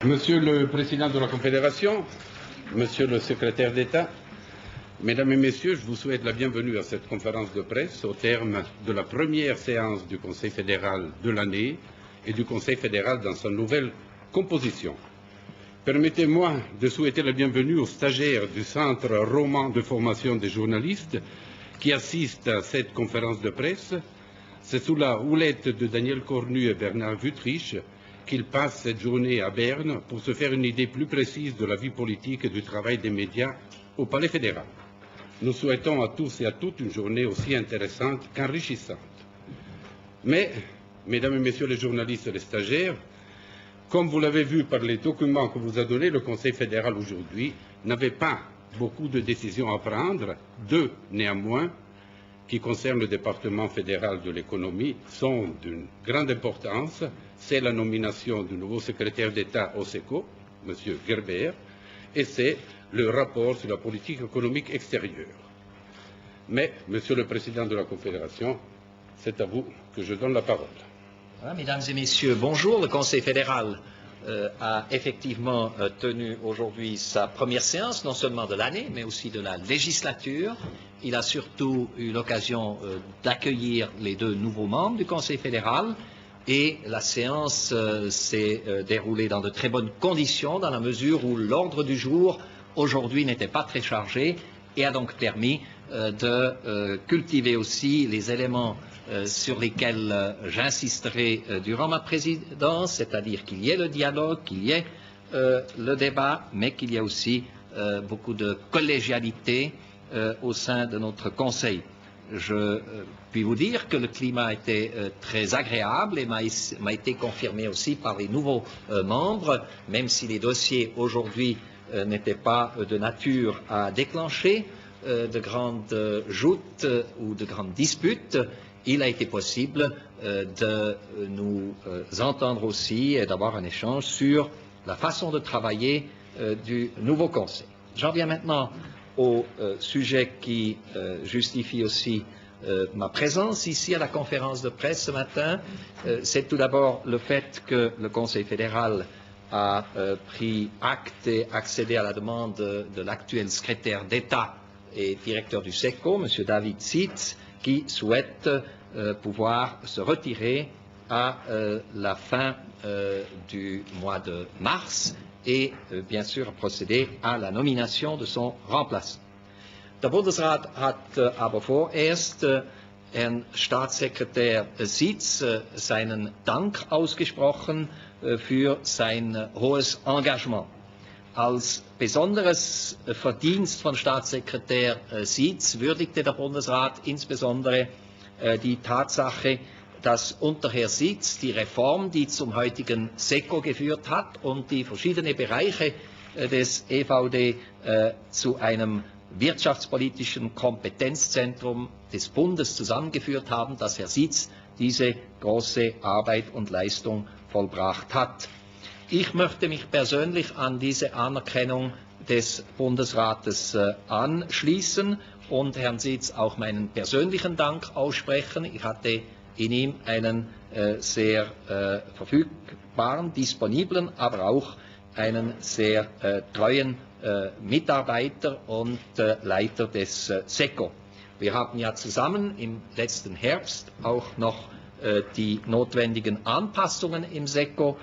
Monsieur le Président de la Confédération, Monsieur le Secrétaire d'État, Mesdames et Messieurs, je vous souhaite la bienvenue à cette conférence de presse au terme de la première séance du Conseil fédéral de l'année et du Conseil fédéral dans sa nouvelle composition. Permettez-moi de souhaiter la bienvenue aux stagiaires du Centre roman de formation des journalistes qui assistent à cette conférence de presse. C'est sous la houlette de Daniel Cornu et Bernard Wüttrich qu'ils passent cette journée à Berne pour se faire une idée plus précise de la vie politique et du travail des médias au Palais fédéral. Nous souhaitons à tous et à toutes une journée aussi intéressante qu'enrichissante. Mais, Mesdames et Messieurs les journalistes et les stagiaires, comme vous l'avez vu par les documents que vous a donnés le Conseil fédéral aujourd'hui, n'avait pas beaucoup de décisions à prendre. Deux, néanmoins, qui concernent le département fédéral de l'économie, sont d'une grande importance. C'est la nomination du nouveau secrétaire d'État au SECO, M. Gerber, et c'est le rapport sur la politique économique extérieure. Mais, Monsieur le Président de la Confédération, c'est à vous que je donne la parole. Voilà, Mesdames et Messieurs, bonjour. Le Conseil fédéral a effectivement tenu aujourd'hui sa première séance, non seulement de l'année, mais aussi de la législature. Il a surtout eu l'occasion d'accueillir les deux nouveaux membres du Conseil fédéral et la séance s'est déroulée dans de très bonnes conditions, dans la mesure où l'ordre du jour aujourd'hui n'était pas très chargé et a donc permis de cultiver aussi les éléments sur lesquels j'insisterai durant ma présidence, c'est-à-dire qu'il y ait le dialogue, qu'il y ait le débat, mais qu'il y ait aussi beaucoup de collégialité au sein de notre Conseil. Je puis vous dire que le climat était très agréable et m'a été confirmé aussi par les nouveaux membres, même si les dossiers aujourd'hui n'étaient pas de nature à déclencher de grandes joutes ou de grandes disputes. Il a été possible de nous entendre aussi et d'avoir un échange sur la façon de travailler du nouveau Conseil. J'en viens maintenant au sujet qui justifie aussi ma présence ici à la conférence de presse ce matin. C'est tout d'abord le fait que le Conseil fédéral a pris acte et accédé à la demande de l'actuel secrétaire d'État et directeur du SECO, M. David Seitz, qui souhaite pouvoir se retirer à la fin du mois de mars et bien sûr procéder à la nomination de son remplaçant. Der Bundesrat hat aber vorerst Herrn Staatssekretär Seitz seinen Dank ausgesprochen für sein hohes Engagement. Als besonderes Verdienst von Staatssekretär Seitz würdigte der Bundesrat insbesondere die Tatsache, dass unter Herrn Seitz die Reform, die zum heutigen SECO geführt hat und die verschiedene Bereiche des EVD zu einem wirtschaftspolitischen Kompetenzzentrum des Bundes zusammengeführt haben, dass Herr Seitz diese große Arbeit und Leistung vollbracht hat. Ich möchte mich persönlich an diese Anerkennung des Bundesrates anschließen und Herrn Seitz auch meinen persönlichen Dank aussprechen. Ich hatte in ihm einen sehr verfügbaren, disponiblen, aber auch einen sehr treuen Mitarbeiter und Leiter des SECO. Wir haben ja zusammen im letzten Herbst auch noch die notwendigen Anpassungen im SECO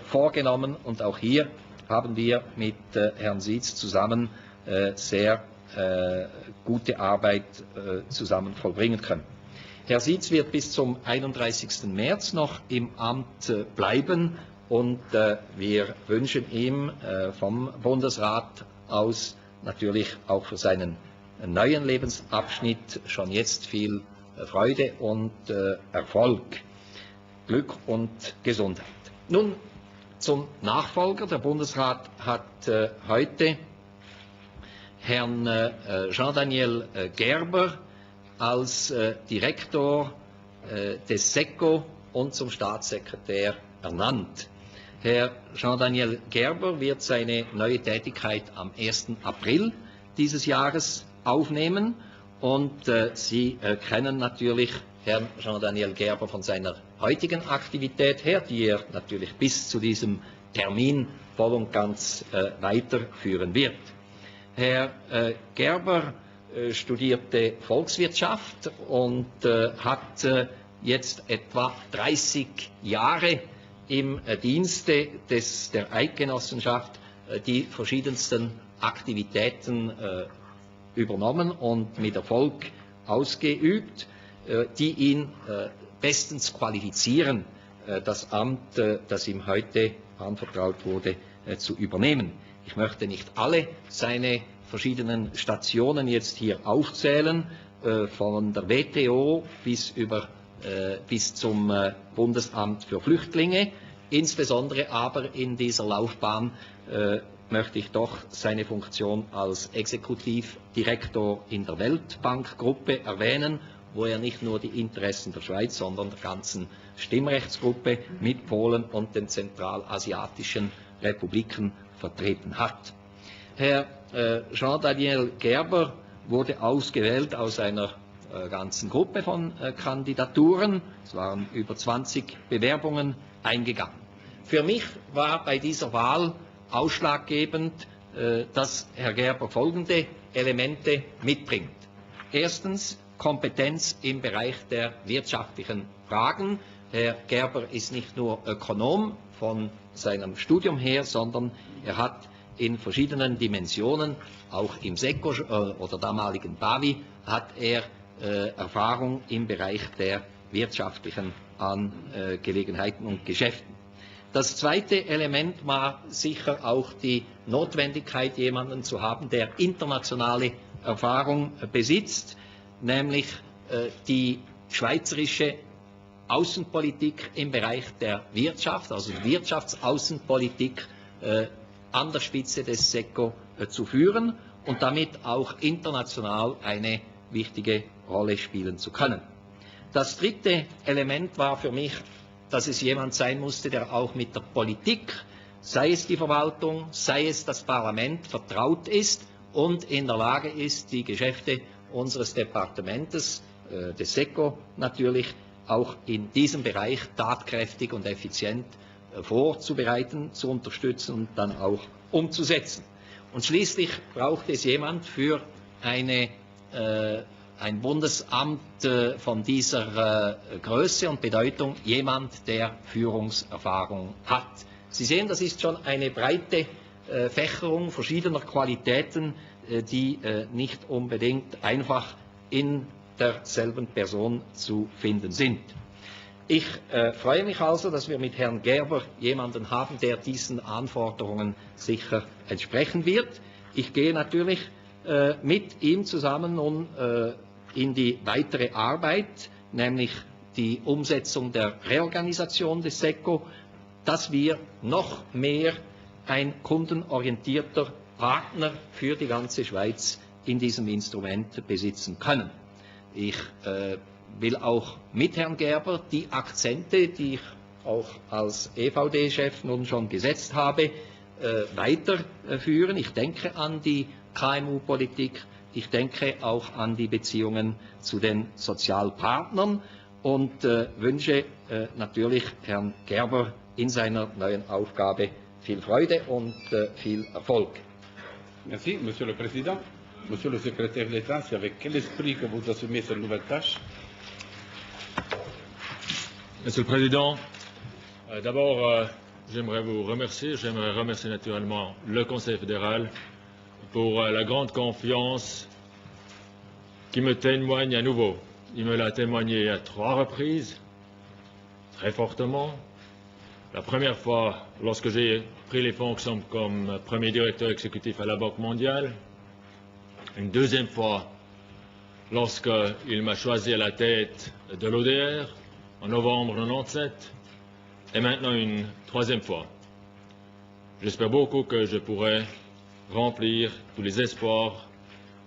vorgenommen und auch hier haben wir mit Herrn Seitz zusammen sehr gute Arbeit zusammen vollbringen können. Herr Seitz wird bis zum 31. März noch im Amt bleiben und wir wünschen ihm vom Bundesrat aus natürlich auch für seinen neuen Lebensabschnitt schon jetzt viel Freude und Erfolg, Glück und Gesundheit. Nun zum Nachfolger. Der Bundesrat hat heute Herrn Jean-Daniel Gerber als Direktor des SECO und zum Staatssekretär ernannt. Herr Jean-Daniel Gerber wird seine neue Tätigkeit am 1. April dieses Jahres aufnehmen und Sie kennen natürlich Herrn Jean-Daniel Gerber von seiner heutigen Aktivität her, die er natürlich bis zu diesem Termin voll und ganz weiterführen wird. Herr Gerber studierte Volkswirtschaft und hat jetzt etwa 30 Jahre im Dienste der Eidgenossenschaft die verschiedensten Aktivitäten übernommen und mit Erfolg ausgeübt, die ihn bestens qualifizieren, das Amt, das ihm heute anvertraut wurde, zu übernehmen. Ich möchte nicht alle seine verschiedenen Stationen jetzt hier aufzählen, von der WTO bis zum Bundesamt für Flüchtlinge. Insbesondere aber in dieser Laufbahn möchte ich doch seine Funktion als Exekutivdirektor in der Weltbankgruppe erwähnen, wo er nicht nur die Interessen der Schweiz, sondern der ganzen Stimmrechtsgruppe mit Polen und den zentralasiatischen Republiken vertreten hat. Herr Jean-Daniel Gerber wurde ausgewählt aus einer ganzen Gruppe von Kandidaturen. Es waren über 20 Bewerbungen eingegangen. Für mich war bei dieser Wahl ausschlaggebend, dass Herr Gerber folgende Elemente mitbringt. Erstens Kompetenz im Bereich der wirtschaftlichen Fragen. Herr Gerber ist nicht nur Ökonom von seinem Studium her, sondern er hat in verschiedenen Dimensionen, auch im SECO oder damaligen BAWI, hat er Erfahrung im Bereich der wirtschaftlichen Angelegenheiten und Geschäften. Das zweite Element war sicher auch die Notwendigkeit, jemanden zu haben, der internationale Erfahrung besitzt, nämlich die schweizerische Außenpolitik im Bereich der Wirtschaft, also die Wirtschaftsaußenpolitik an der Spitze des SECO zu führen und damit auch international eine wichtige Rolle spielen zu können. Das dritte Element war für mich, dass es jemand sein musste, der auch mit der Politik, sei es die Verwaltung, sei es das Parlament, vertraut ist und in der Lage ist, die Geschäfte unseres Departementes, des SECO natürlich, auch in diesem Bereich tatkräftig und effizient vorzubereiten, zu unterstützen und dann auch umzusetzen. Und schließlich braucht es jemand für ein Bundesamt von dieser Größe und Bedeutung, jemand, der Führungserfahrung hat. Sie sehen, das ist schon eine breite Fächerung verschiedener Qualitäten, die nicht unbedingt einfach in derselben Person zu finden sind. Ich freue mich also, dass wir mit Herrn Gerber jemanden haben, der diesen Anforderungen sicher entsprechen wird. Ich gehe natürlich mit ihm zusammen nun in die weitere Arbeit, nämlich die Umsetzung der Reorganisation des SECO, dass wir noch mehr ein kundenorientierter Partner für die ganze Schweiz in diesem Instrument besitzen können. Ich will auch mit Herrn Gerber die Akzente, die ich auch als EVD-Chef nun schon gesetzt habe, weiterführen. Ich denke an die KMU-Politik, ich denke auch an die Beziehungen zu den Sozialpartnern und wünsche natürlich Herrn Gerber in seiner neuen Aufgabe viel Freude und viel Erfolg. Merci, Monsieur le Président. Monsieur le Secrétaire d'État, c'est avec quel esprit que vous assumez cette nouvelle tâche? Monsieur le Président, d'abord, j'aimerais vous remercier. J'aimerais remercier naturellement le Conseil fédéral pour la grande confiance qui me témoigne à nouveau. Il me l'a témoigné à 3 reprises, très fortement. La première fois, lorsque j'ai pris les fonctions comme premier directeur exécutif à la Banque mondiale. Une deuxième fois, lorsqu'il m'a choisi à la tête de l'ODR, en novembre 1997. Et maintenant une 3e fois. J'espère beaucoup que je pourrai remplir tous les espoirs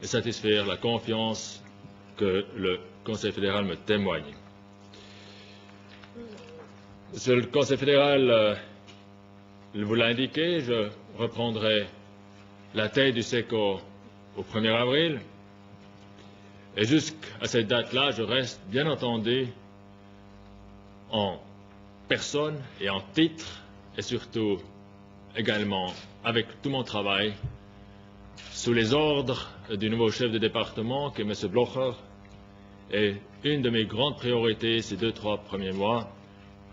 et satisfaire la confiance que le Conseil fédéral me témoigne. Monsieur le Conseil fédéral vous l'a indiqué, je reprendrai la tête du SECO au 1er avril. Et jusqu'à cette date-là, je reste bien entendu en personne et en titre, et surtout également avec tout mon travail sous les ordres du nouveau chef de département, qui est M. Blocher. Et une de mes grandes priorités ces 2-3 premiers mois,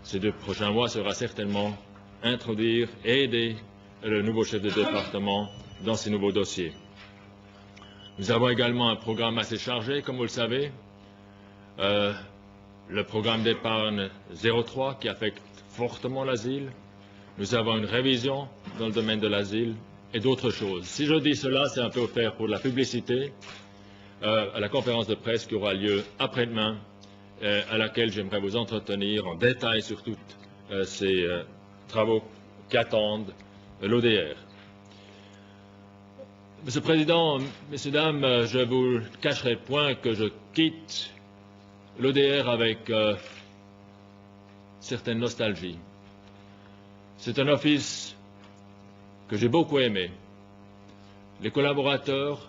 ces 2 prochains mois, sera certainement introduire et aider le nouveau chef de département dans ces nouveaux dossiers. Nous avons également un programme assez chargé, comme vous le savez, le programme d'épargne 03 qui affecte fortement l'asile. Nous avons une révision dans le domaine de l'asile et d'autres choses. Si je dis cela, c'est un peu offert pour la publicité à la conférence de presse qui aura lieu après-demain, à laquelle j'aimerais vous entretenir en détail sur tous ces travaux qui attendent l'ODR. Monsieur le Président, Messieurs, Dames, je ne vous cacherai point que je quitte l'ODR avec certaine nostalgie. C'est un office que j'ai beaucoup aimé. Les collaborateurs,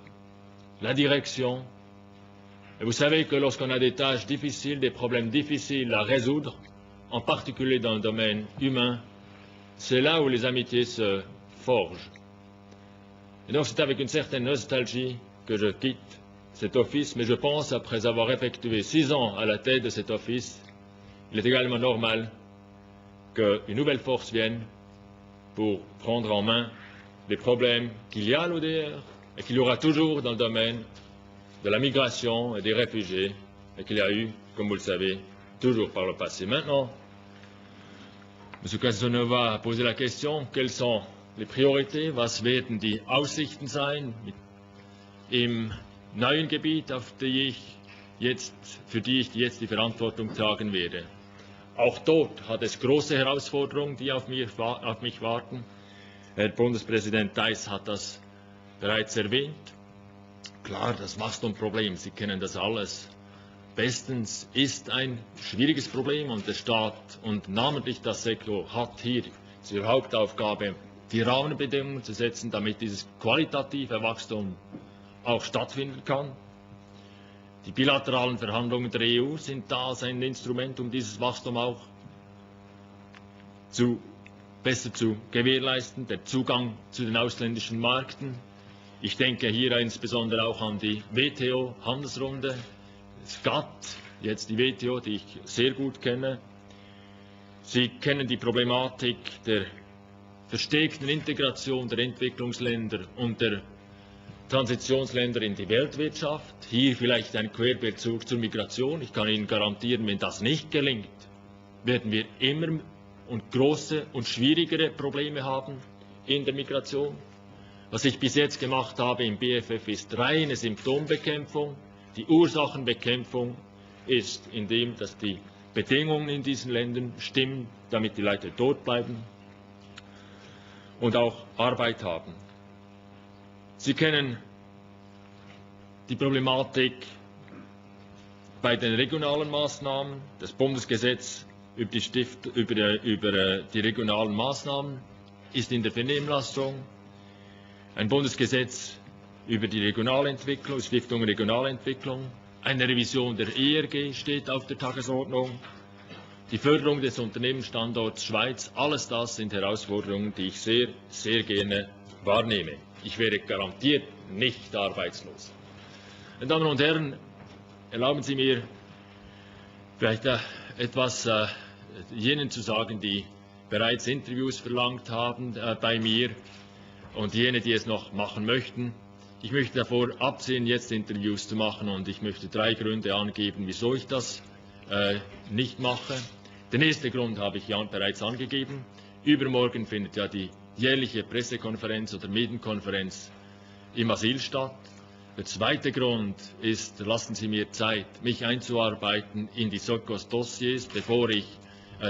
la direction. Et vous savez que lorsqu'on a des tâches difficiles, des problèmes difficiles à résoudre, en particulier dans le domaine humain, c'est là où les amitiés se forgent. Et donc c'est avec une certaine nostalgie que je quitte cet office, mais je pense, après avoir effectué 6 ans à la tête de cet office, il est également normal qu'une nouvelle force vienne pour prendre en main les problèmes qu'il y a à l'ODR et qu'il y aura toujours dans le domaine de la migration et des réfugiés, et qu'il y a eu, comme vous le savez, toujours par le passé. Maintenant, M. Casanova a posé la question, quelles sont les priorités, was werden die Aussichten sein im neuen Gebiet, für die ich jetzt die Verantwortung tragen werde. Auch dort hat es große Herausforderungen, die auf mich warten. Herr Bundespräsident Theiss hat das bereits erwähnt. Klar, das Wachstumsproblem, Sie kennen das alles bestens, ist ein schwieriges Problem und der Staat und namentlich das Sektor hat hier zur Hauptaufgabe, die Rahmenbedingungen zu setzen, damit dieses qualitative Wachstum auch stattfinden kann. Die bilateralen Verhandlungen der EU sind da als ein Instrument, um dieses Wachstum auch besser zu gewährleisten, der Zugang zu den ausländischen Märkten. Ich denke hier insbesondere auch an die WTO-Handelsrunde, GATT, jetzt die WTO, die ich sehr gut kenne. Sie kennen die Problematik der verstärkten Integration der Entwicklungsländer und der Transitionsländer in die Weltwirtschaft. Hier vielleicht ein Querbezug zur Migration. Ich kann Ihnen garantieren, wenn das nicht gelingt, werden wir immer und große und schwierigere Probleme haben in der Migration. Was ich bis jetzt gemacht habe im BFF ist reine Symptombekämpfung. Die Ursachenbekämpfung ist indem, dass die Bedingungen in diesen Ländern stimmen, damit die Leute dort bleiben und auch Arbeit haben. Sie kennen die Problematik bei den regionalen Maßnahmen, das Bundesgesetz über die regionalen Maßnahmen ist in der Vernehmlassung. Ein Bundesgesetz über die Regionalentwicklung, Stiftung Regionalentwicklung. Eine Revision der ERG steht auf der Tagesordnung. Die Förderung des Unternehmensstandorts Schweiz, alles das sind Herausforderungen, die ich sehr, sehr gerne wahrnehme. Ich wäre garantiert nicht arbeitslos. Meine Damen und Herren, erlauben Sie mir vielleicht etwas jenen zu sagen, die bereits Interviews verlangt haben bei mir und jene, die es noch machen möchten. Ich möchte davor absehen, jetzt Interviews zu machen, und ich möchte 3 Gründe angeben, wieso ich das nicht mache. Den ersten Grund habe ich ja bereits angegeben. Übermorgen findet ja die jährliche Pressekonferenz oder Medienkonferenz im Asyl statt. Der zweite Grund ist, lassen Sie mir Zeit, mich einzuarbeiten in die SOCOS-Dossiers, bevor ich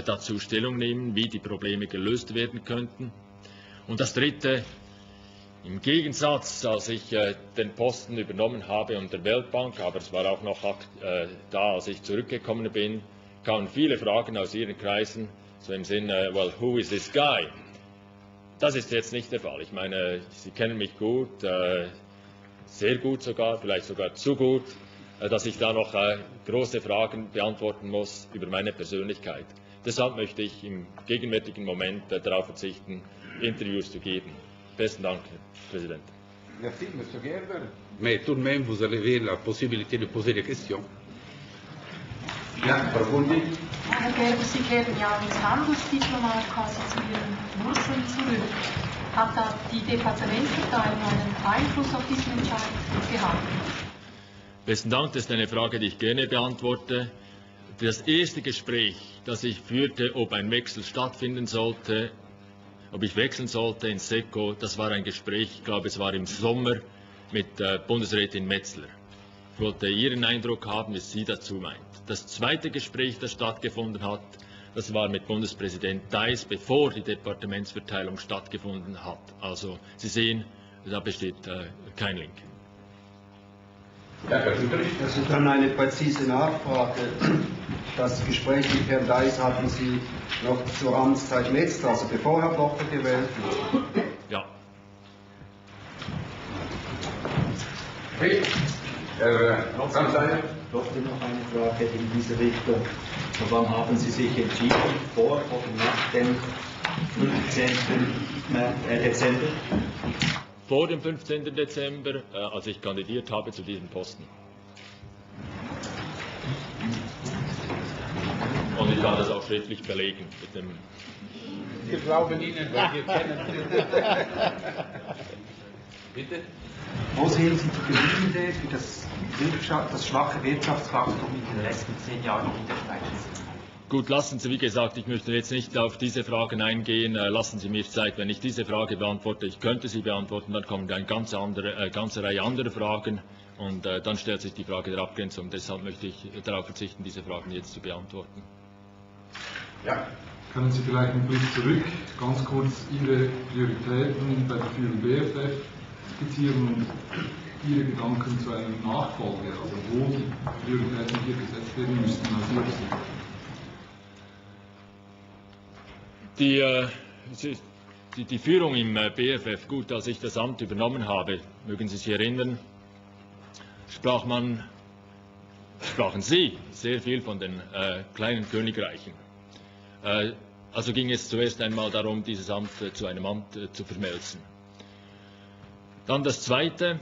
dazu Stellung nehme, wie die Probleme gelöst werden könnten. Und das dritte, im Gegensatz, als ich den Posten übernommen habe unter der Weltbank, aber es war auch noch da, als ich zurückgekommen bin, kamen viele Fragen aus Ihren Kreisen, so im Sinne, well, who is this guy? Das ist jetzt nicht der Fall. Ich meine, Sie kennen mich gut, sehr gut sogar, vielleicht sogar zu gut, dass ich da noch große Fragen beantworten muss über meine Persönlichkeit. Deshalb möchte ich im gegenwärtigen Moment darauf verzichten, Interviews zu geben. Besten Dank, Herr Präsident. Merci, Monsieur Gerber. Mais tout de même, vous avez la possibilité de poser des questions. Ja, Frau Gundi. Herr Gerber, Sie kehren ja als Handelsdiplomat quasi zu Ihren Wurzeln zurück. Hat da die Departementsverteilung einen Einfluss auf diesen Entscheid gehabt? Besten Dank, das ist eine Frage, die ich gerne beantworte. Das erste Gespräch, das ich führte, ob ein Wechsel stattfinden sollte, ob ich wechseln sollte ins SECO, das war ein Gespräch, ich glaube, es war im Sommer mit Bundesrätin Metzler. Ich wollte Ihren Eindruck haben, wie sie dazu meint. Das zweite Gespräch, das stattgefunden hat, das war mit Bundespräsident Theiss, bevor die Departementsverteilung stattgefunden hat. Also Sie sehen, da besteht kein Link. Ja, das ist dann eine präzise Nachfrage. Das Gespräch mit Herrn Theiss hatten Sie noch zur Amtszeit Metzler, also bevor Herr Blocher gewählt wurde? Ja. Trotzdem noch eine Frage in diese Richtung. Wann haben Sie sich entschieden, vor oder nach dem 15. Dezember? Vor dem 15. Dezember, als ich kandidiert habe zu diesem Posten. Und ich kann das auch schriftlich belegen mit dem. Wir glauben Ihnen, weil wir kennen. Bitte? Wo sehen Sie die Gründe für das schwache Wirtschaftswachstum in den letzten 10 Jahren in der Schweiz? Gut, lassen Sie, wie gesagt, ich möchte jetzt nicht auf diese Fragen eingehen. Lassen Sie mir Zeit, wenn ich diese Frage beantworte, ich könnte sie beantworten, dann kommen eine ganze Reihe anderer Fragen und dann stellt sich die Frage der Abgrenzung. Deshalb möchte ich darauf verzichten, diese Fragen jetzt zu beantworten. Ja. Können Sie vielleicht einen Blick zurück, ganz kurz Ihre Prioritäten bei der Führung BFF skizzieren und Ihre Gedanken zu einer Nachfolge, also wo die Prioritäten hier gesetzt werden müssten aus Ihrer Sicht? Die Führung im BFF, gut, als ich das Amt übernommen habe, mögen Sie sich erinnern, sprachen Sie sehr viel von den kleinen Königreichen. Also ging es zuerst einmal darum, dieses Amt zu einem Amt zu vermelzen. Dann das Zweite,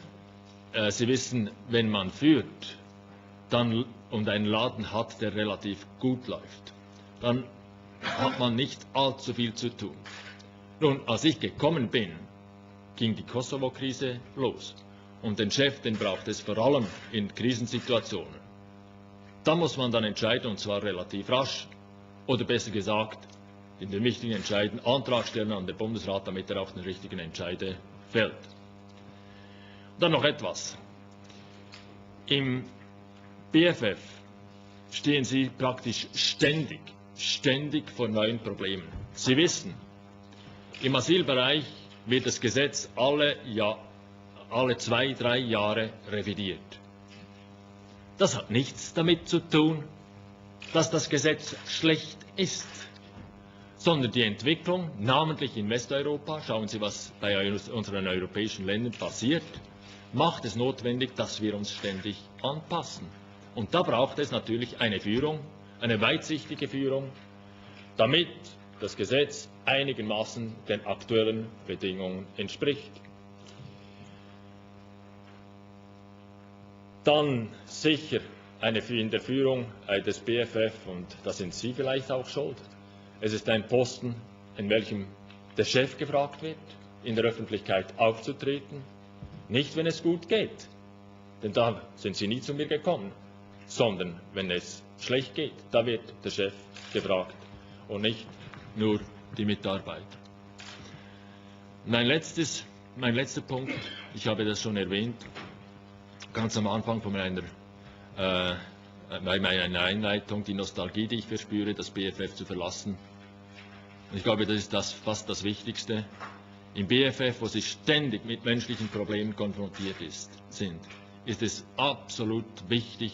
Sie wissen, wenn man führt und einen Laden hat, der relativ gut läuft, dann hat man nicht allzu viel zu tun. Nun, als ich gekommen bin, ging die Kosovo-Krise los. Und den Chef, den braucht es vor allem in Krisensituationen. Da muss man dann entscheiden, und zwar relativ rasch. Oder besser gesagt, in den wichtigen Entscheiden Antrag stellen an den Bundesrat, damit er auch den richtigen Entscheide fällt. Und dann noch etwas. Im BFF stehen Sie praktisch ständig vor neuen Problemen. Sie wissen, im Asylbereich wird das Gesetz alle 2-3 Jahre revidiert. Das hat nichts damit zu tun, dass das Gesetz schlecht ist, sondern die Entwicklung, namentlich in Westeuropa, schauen Sie, was bei unseren europäischen Ländern passiert, macht es notwendig, dass wir uns ständig anpassen. Und da braucht es natürlich eine Führung, eine weitsichtige Führung, damit das Gesetz einigermaßen den aktuellen Bedingungen entspricht. Dann sicher in der Führung des BFF, und da sind Sie vielleicht auch schuld. Es ist ein Posten, in welchem der Chef gefragt wird, in der Öffentlichkeit aufzutreten. Nicht, wenn es gut geht, denn da sind Sie nie zu mir gekommen, sondern wenn es schlecht geht, da wird der Chef gefragt und nicht nur die Mitarbeiter. Mein letzter Punkt, ich habe das schon erwähnt, ganz am Anfang von meiner Einleitung, die Nostalgie, die ich verspüre, das BFF zu verlassen. Und ich glaube, das ist fast das Wichtigste. Im BFF, wo Sie ständig mit menschlichen Problemen konfrontiert sind, ist es absolut wichtig,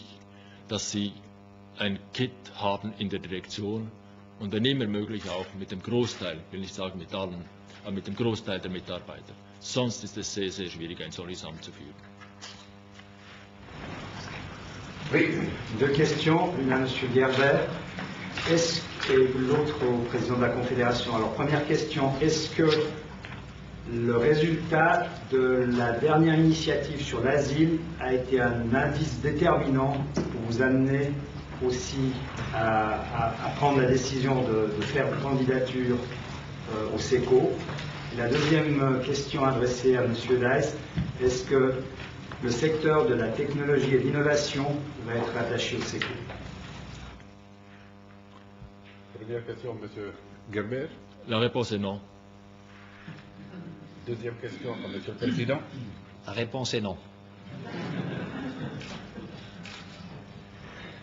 dass Sie ein Kit haben in der Direktion und wenn immer möglich auch mit dem Großteil, will nicht sagen mit allen, aber mit dem Großteil der Mitarbeiter. Sonst ist es sehr, sehr schwierig, ein solches Amt zu führen. Oui, deux questions, une à M. Gerber et l'autre au président de la Confédération. Alors, première question, est-ce que Le résultat de la dernière initiative sur l'asile a été un indice déterminant pour vous amener aussi à prendre la décision de faire une candidature au SECO. La deuxième question adressée à M. Deiss, est-ce que le secteur de la technologie et de l'innovation va être attaché au SECO? Première question, M. Gerber. La réponse est non. Deuxième question, M. le Président. La réponse est non.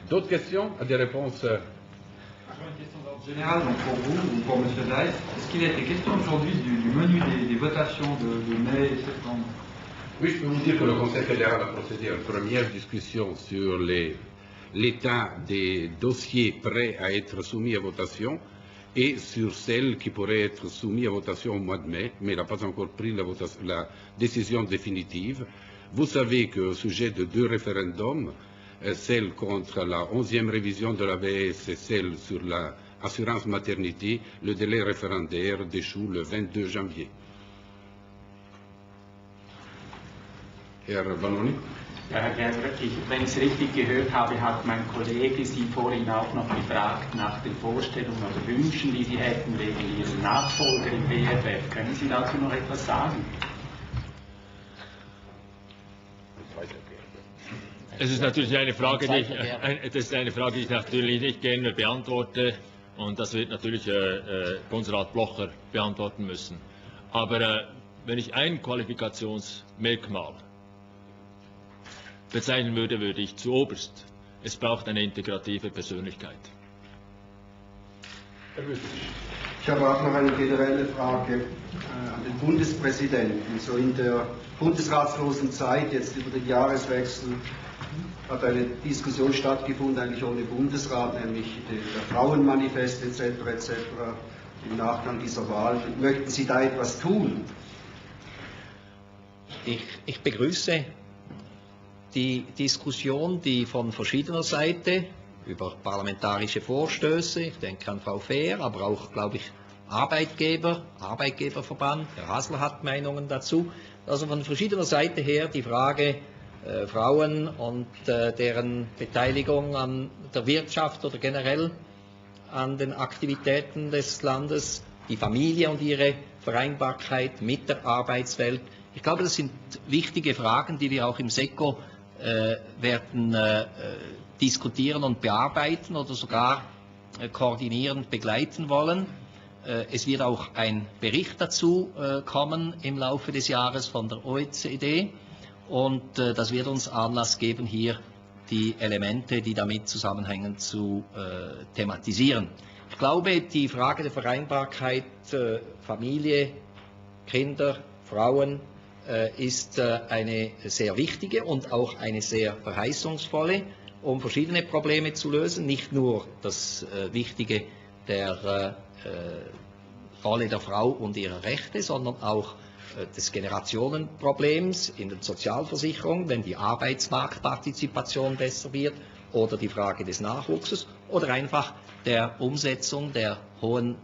D'autres questions? À des réponses Une question d'ordre général, donc pour vous ou pour M. Deiss. Est-ce qu'il a été question aujourd'hui du menu des votations de mai et septembre? Oui, je peux vous dire que le Conseil fédéral a procédé à une première discussion sur l'état des dossiers prêts à être soumis à votation et sur celles qui pourraient être soumises à votation au mois de mai, mais il n'a pas encore pris la décision définitive. Vous savez qu'au sujet de deux référendums, celle contre la 11e révision de l'ABS et celle sur l'assurance maternité, le délai référendaire déchoue le 22 janvier. Herr Vanoni? Ja, Herr Gerber, wenn ich es richtig gehört habe, hat mein Kollege Sie vorhin auch noch gefragt nach den Vorstellungen oder Wünschen, die Sie hätten wegen Ihrem Nachfolger im BFF. Können Sie dazu noch etwas sagen? Es ist natürlich eine Frage, die ich natürlich nicht gerne beantworte, und das wird natürlich Bundesrat Blocher beantworten müssen. Aber wenn ich ein Qualifikationsmerkmal bezeichnen würde, würde ich zuoberst: Es braucht eine integrative Persönlichkeit. Ich habe auch noch eine generelle Frage an den Bundespräsidenten. So in der bundesratslosen Zeit, jetzt über den Jahreswechsel, hat eine Diskussion stattgefunden, eigentlich ohne Bundesrat, nämlich der Frauenmanifest etc. im Nachgang dieser Wahl. Möchten Sie da etwas tun? Ich begrüße die Diskussion, die von verschiedener Seite über parlamentarische Vorstöße, ich denke an Frau Fehr, aber auch, glaube ich, Arbeitgeberverband, Herr Hasler hat Meinungen dazu, also von verschiedener Seite her die Frage Frauen und deren Beteiligung an der Wirtschaft oder generell an den Aktivitäten des Landes, die Familie und ihre Vereinbarkeit mit der Arbeitswelt. Ich glaube, das sind wichtige Fragen, die wir auch im SECO werden diskutieren und bearbeiten oder sogar koordinierend begleiten wollen. Es wird auch ein Bericht dazu kommen im Laufe des Jahres von der OECD, und das wird uns Anlass geben, hier die Elemente, die damit zusammenhängen, zu thematisieren. Ich glaube, die Frage der Vereinbarkeit Familie, Kinder, Frauen ist eine sehr wichtige und auch eine sehr verheißungsvolle, um verschiedene Probleme zu lösen, nicht nur das Wichtige der Rolle der Frau und ihrer Rechte, sondern auch des Generationenproblems in den Sozialversicherungen, wenn die Arbeitsmarktpartizipation besser wird, oder die Frage des Nachwuchses oder einfach der Umsetzung der hohen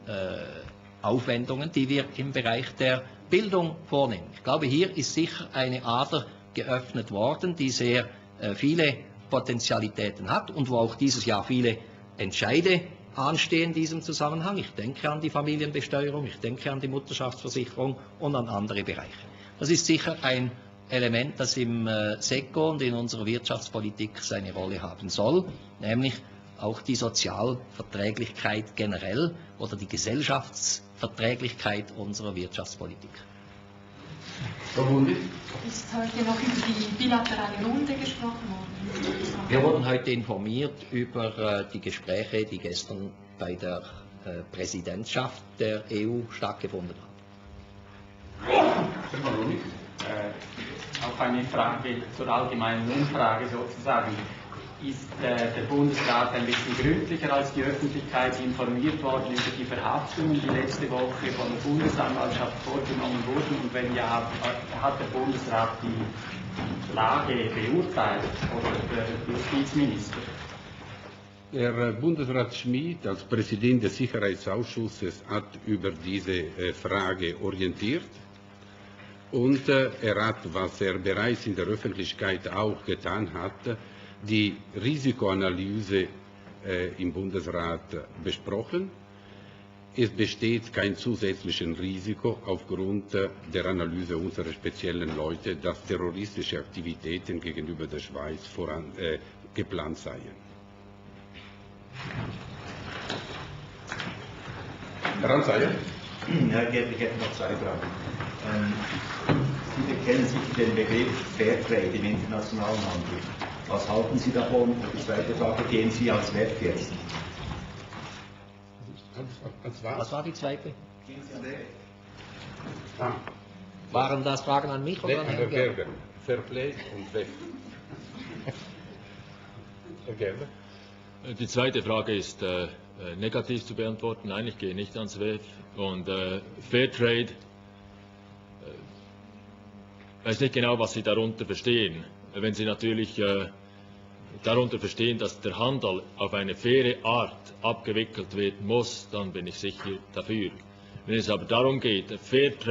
Aufwendungen, die wir im Bereich der Bildung vornehmen. Ich glaube, hier ist sicher eine Ader geöffnet worden, die sehr viele Potentialitäten hat und wo auch dieses Jahr viele Entscheide anstehen in diesem Zusammenhang. Ich denke an die Familienbesteuerung, ich denke an die Mutterschaftsversicherung und an andere Bereiche. Das ist sicher ein Element, das im SECO und in unserer Wirtschaftspolitik seine Rolle haben soll, nämlich auch die Sozialverträglichkeit generell oder die Gesellschaftsverträglichkeit unserer Wirtschaftspolitik. Ist heute noch über die bilaterale Runde gesprochen worden? Wir wurden heute informiert über die Gespräche, die gestern bei der Präsidentschaft der EU stattgefunden haben. Auch eine Frage zur allgemeinen Umfrage sozusagen. Ist der Bundesrat ein bisschen gründlicher als die Öffentlichkeit informiert worden über die Verhaftungen, die letzte Woche von der Bundesanwaltschaft vorgenommen wurden? Und wenn ja, hat der Bundesrat die Lage beurteilt oder der Justizminister? Der Bundesrat Schmid als Präsident des Sicherheitsausschusses hat über diese Frage orientiert. Und er hat, was er bereits in der Öffentlichkeit auch getan hat, die Risikoanalyse im Bundesrat besprochen. Es besteht kein zusätzliches Risiko aufgrund der Analyse unserer speziellen Leute, dass terroristische Aktivitäten gegenüber der Schweiz geplant seien. Herr Ramsayer? Herr Gerber, ich hätte noch zwei Fragen. Sie kennen sicher den Begriff Fairtrade im internationalen Handel. Was halten Sie davon? Und die zweite Frage, gehen Sie als Wert jetzt? Was war die zweite? Gehen Sie als Wert? Ah. Waren das Fragen an mich oder an Herrn Gerber? Fairplay und Wert. Herr Gerber? Die zweite Frage ist negativ zu beantworten. Nein, ich gehe nicht ans WEF. Und Fairtrade, weiß nicht genau, was Sie darunter verstehen. Wenn Sie natürlich darunter verstehen, dass der Handel auf eine faire Art abgewickelt werden muss, dann bin ich sicher dafür. Wenn es aber darum geht, Fairtrade